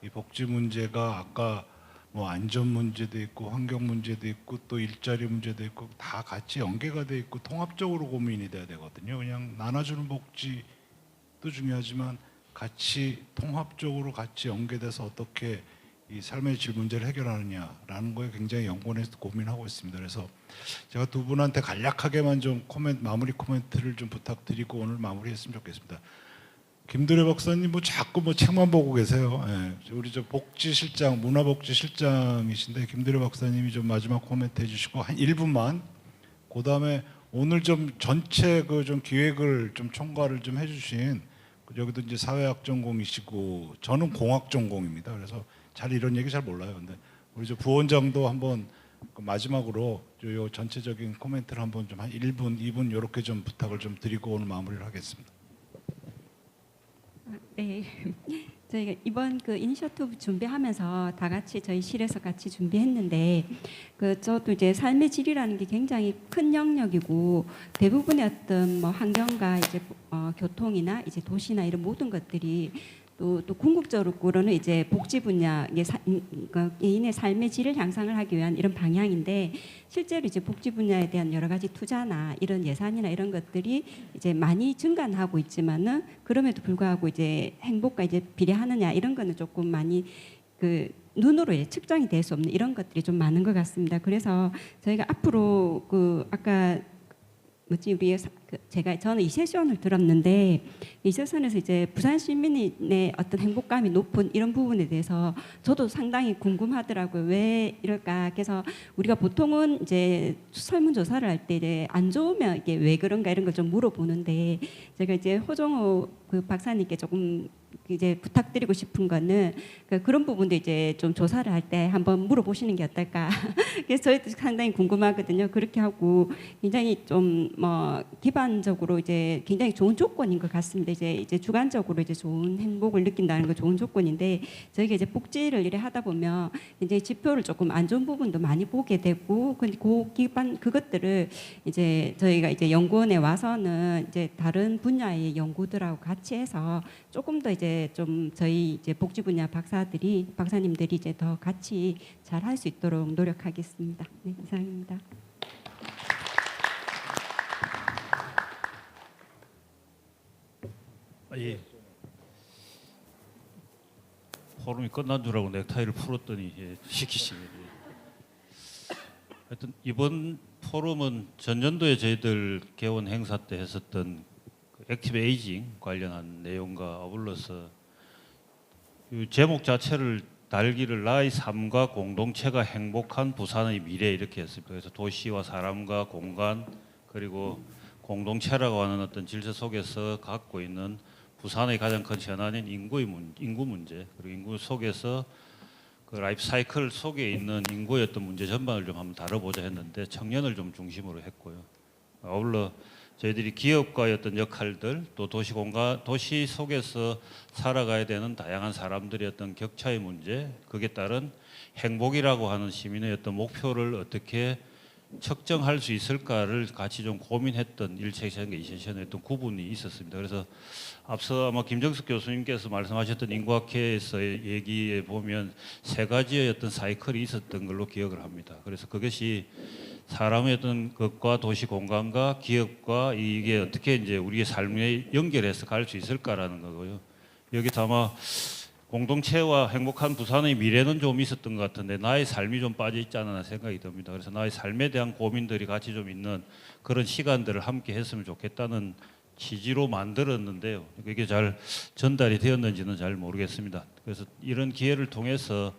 이 복지 문제가 아까 뭐 안전 문제도 있고 환경 문제도 있고 또 일자리 문제도 있고 다 같이 연계가 돼 있고 통합적으로 고민이 돼야 되거든요. 그냥 나눠주는 복지도 중요하지만 같이 통합적으로 같이 연계돼서 어떻게 이 삶의 질 문제를 해결하느냐라는 거에 굉장히 연구원에서 고민하고 있습니다. 그래서 제가 두 분한테 간략하게만 좀 마무리 코멘트를 좀 부탁드리고 오늘 마무리했으면 좋겠습니다. 김두래 박사님 자꾸 책만 보고 계세요. 예, 우리 복지실장, 문화복지실장이신데 김두래 박사님이 좀 마지막 코멘트 해주시고 한 1분만. 그다음에 오늘 좀 전체 좀 기획을 좀 총괄을 좀 해주신 여기도 이제 사회학 전공이시고 저는 공학 전공입니다. 그래서 이런 얘기 잘 몰라요. 근데 우리 부원장도 한번 마지막으로 요 전체적인 코멘트를 한번 좀 한 1분, 2분 이렇게 좀 부탁을 좀 드리고 오늘 마무리를 하겠습니다. 네, 저희가 이번 이니셔티브 준비하면서 다 같이 저희 실에서 같이 준비했는데 저도 이제 삶의 질이라는 게 굉장히 큰 영역이고 대부분의 어떤 뭐 환경과 이제 교통이나 이제 도시나 이런 모든 것들이 또 궁극적으로는 이제 복지 분야 개인의 삶의 질을 향상을 하기 위한 이런 방향인데 실제로 이제 복지 분야에 대한 여러 가지 투자나 이런 예산이나 이런 것들이 이제 많이 증가하고 있지만은 그럼에도 불구하고 이제 행복과 이제 비례하느냐 이런 거는 조금 많이 눈으로 이제 측정이 될 수 없는 이런 것들이 좀 많은 것 같습니다. 그래서 저희가 앞으로 아까 저는 이 세션을 들었는데 이 세션에서 이제 부산 시민의 어떤 행복감이 높은 이런 부분에 대해서 저도 상당히 궁금하더라고요. 왜 이럴까? 그래서 우리가 보통은 이제 설문조사를 할 때 이제 안 좋으면 이게 왜 그런가 이런 걸 좀 물어보는데 제가 이제 호정호 박사님께 조금 이제 부탁드리고 싶은 거는 그런 부분도 이제 좀 조사를 할 때 한번 물어보시는 게 어떨까. 그래서 저희도 상당히 궁금하거든요. 그렇게 하고 굉장히 좀 기반적으로 이제 굉장히 좋은 조건인 것 같습니다. 이제 주관적으로 이제 좋은 행복을 느낀다는 거 좋은 조건인데 저희가 이제 복지를 이래 하다 보면 이제 지표를 조금 안 좋은 부분도 많이 보게 되고 근데 그것들을 이제 저희가 이제 연구원에 와서는 이제 다른 분야의 연구들하고 같이 해서 조금 더 이제 좀 저희 이제 복지 분야 박사님들이 이제 더 같이 잘 할 수 있도록 노력하겠습니다. 네, 이상입니다. 예. 포럼이 끝난 줄 알고 넥타이를 풀었더니 시키시네. 하여튼 이번 포럼은 전년도에 저희들 개원 행사 때 했었던 액티브 에이징 관련한 내용과 어울러서 이 제목 자체를 달기를 나의 삶과 공동체가 행복한 부산의 미래 이렇게 했습니다. 그래서 도시와 사람과 공간 그리고 공동체라고 하는 어떤 질서 속에서 갖고 있는 부산의 가장 큰 현안인 인구 문제 그리고 인구 속에서 그 라이프 사이클 속에 있는 인구의 어떤 문제 전반을 좀 한번 다뤄보자 했는데 청년을 좀 중심으로 했고요. 아울러 저희들이 기업과의 어떤 역할들 또 도시 속에서 살아가야 되는 다양한 사람들의 어떤 격차의 문제 거기에 따른 행복이라고 하는 시민의 어떤 목표를 어떻게 측정할 수 있을까를 같이 좀 고민했던 1세션과 2세션의 어떤 구분이 있었습니다. 그래서 앞서 아마 김정숙 교수님께서 말씀하셨던 인구학회에서의 얘기에 보면 세 가지의 어떤 사이클이 있었던 걸로 기억을 합니다. 그래서 그것이 사람의 어떤 것과 도시 공간과 기업과 이게 어떻게 이제 우리의 삶에 연결해서 갈 수 있을까라는 거고요. 여기서 아마 공동체와 행복한 부산의 미래는 좀 있었던 것 같은데 나의 삶이 좀 빠져 있지 않나 생각이 듭니다. 그래서 나의 삶에 대한 고민들이 같이 좀 있는 그런 시간들을 함께 했으면 좋겠다는 취지로 만들었는데요. 이게 잘 전달이 되었는지는 잘 모르겠습니다. 그래서 이런 기회를 통해서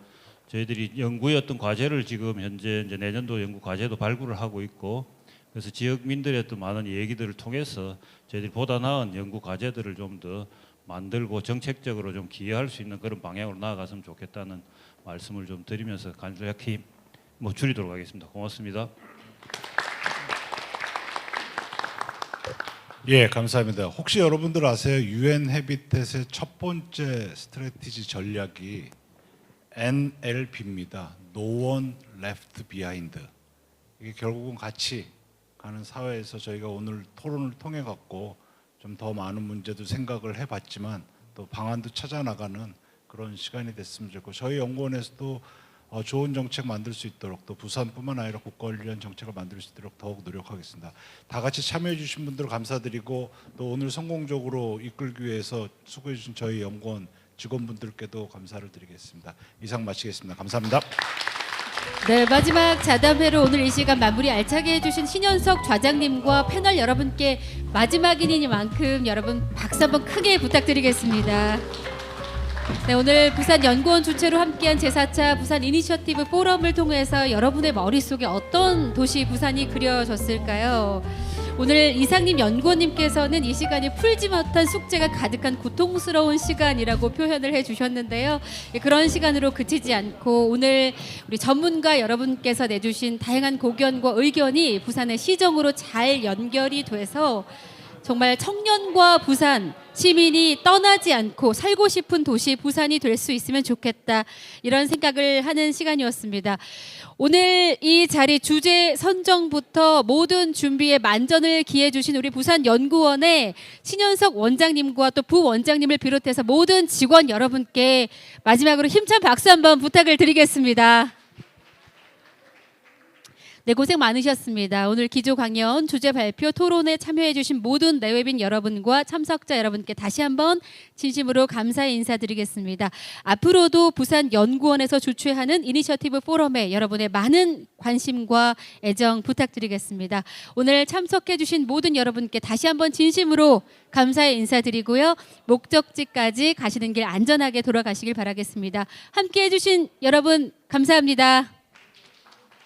저희들이 연구의 어떤 과제를 지금 현재 이제 내년도 연구 과제도 발굴을 하고 있고 그래서 지역민들의 어떤 많은 얘기들을 통해서 저희들이 보다 나은 연구 과제들을 좀 더 만들고 정책적으로 좀 기여할 수 있는 그런 방향으로 나아갔으면 좋겠다는 말씀을 좀 드리면서 간략히 뭐 줄이도록 하겠습니다. 고맙습니다. 예, 감사합니다. 혹시 여러분들 아세요? UN 해비텟의 첫 번째 스트래티지 전략이 NLB입니다. No one left behind. 이게 결국은 같이 가는 사회에서 저희가 오늘 토론을 통해 갖고 좀 더 많은 문제도 생각을 해봤지만 또 방안도 찾아 나가는 그런 시간이 됐으면 좋겠고, 저희 연구원에서도 좋은 정책 만들 수 있도록, 또 부산뿐만 아니라 국가 관련 정책을 만들 수 있도록 더욱 노력하겠습니다. 다 같이 참여해 주신 분들 감사드리고, 또 오늘 성공적으로 이끌기 위해서 수고해 주신 저희 연구원 직원분들께도 감사를 드리겠습니다. 이상 마치겠습니다. 감사합니다. 네, 마지막 자담회로 오늘 이 시간 마무리 알차게 해주신 신현석 좌장님과 패널 여러분께 마지막이니만큼 여러분 박수 한번 크게 부탁드리겠습니다. 네, 오늘 부산 연구원 주최로 함께한 제4차 부산 이니셔티브 포럼을 통해서 여러분의 머릿속에 어떤 도시 부산이 그려졌을까요? 오늘 이상님 연구원님께서는 이 시간이 풀지 못한 숙제가 가득한 고통스러운 시간이라고 표현을 해주셨는데요. 그런 시간으로 그치지 않고 오늘 우리 전문가 여러분께서 내주신 다양한 고견과 의견이 부산의 시정으로 잘 연결이 돼서 정말 청년과 부산 시민이 떠나지 않고 살고 싶은 도시 부산이 될 수 있으면 좋겠다, 이런 생각을 하는 시간이었습니다. 오늘 이 자리 주제 선정부터 모든 준비에 만전을 기해 주신 우리 부산연구원의 신현석 원장님과 또 부원장님을 비롯해서 모든 직원 여러분께 마지막으로 힘찬 박수 한번 부탁을 드리겠습니다. 네, 고생 많으셨습니다. 오늘 기조 강연, 주제 발표, 토론에 참여해 주신 모든 내외빈 여러분과 참석자 여러분께 다시 한번 진심으로 감사의 인사드리겠습니다. 앞으로도 부산 연구원에서 주최하는 이니셔티브 포럼에 여러분의 많은 관심과 애정 부탁드리겠습니다. 오늘 참석해 주신 모든 여러분께 다시 한번 진심으로 감사의 인사드리고요. 목적지까지 가시는 길 안전하게 돌아가시길 바라겠습니다. 함께해 주신 여러분 감사합니다.